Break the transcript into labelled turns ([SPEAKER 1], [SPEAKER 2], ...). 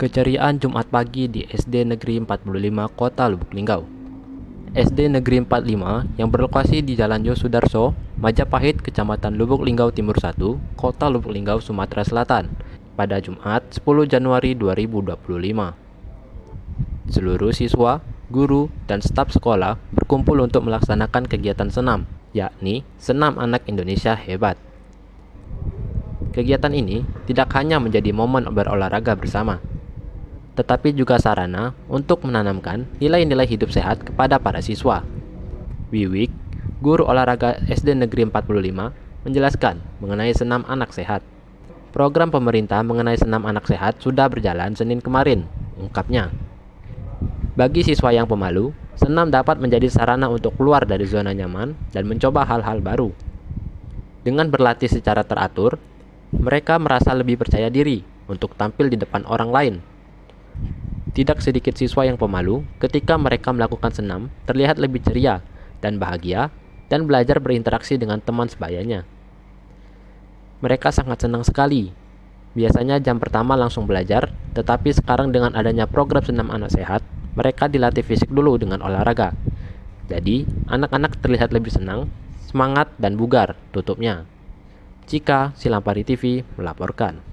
[SPEAKER 1] Keceriaan Jumat pagi di SD Negeri 45 Kota Lubuk Linggau. SD Negeri 45 yang berlokasi di Jalan Yosudarso, Majapahit, Kecamatan Lubuk Linggau Timur 1, Kota Lubuk Linggau, Sumatera Selatan, pada Jumat 10 Januari 2025. Seluruh siswa, guru, dan staf sekolah berkumpul untuk melaksanakan kegiatan senam, yakni Senam Anak Indonesia Hebat. Kegiatan ini tidak hanya menjadi momen berolahraga bersama, tetapi juga sarana untuk menanamkan nilai-nilai hidup sehat kepada para siswa. Wiwik, guru olahraga SD Negeri 45, menjelaskan mengenai senam anak sehat. Program pemerintah mengenai senam anak sehat sudah berjalan Senin kemarin, ungkapnya. Bagi siswa yang pemalu, senam dapat menjadi sarana untuk keluar dari zona nyaman dan mencoba hal-hal baru. Dengan berlatih secara teratur, mereka merasa lebih percaya diri untuk tampil di depan orang lain. Tidak sedikit siswa yang pemalu ketika mereka melakukan senam terlihat lebih ceria dan bahagia dan belajar berinteraksi dengan teman sebayanya. Mereka sangat senang sekali. Biasanya jam pertama langsung belajar, tetapi sekarang dengan adanya program senam anak sehat, mereka dilatih fisik dulu dengan olahraga. Jadi, anak-anak terlihat lebih senang, semangat, dan bugar, tutupnya. Cika Silampari TV melaporkan.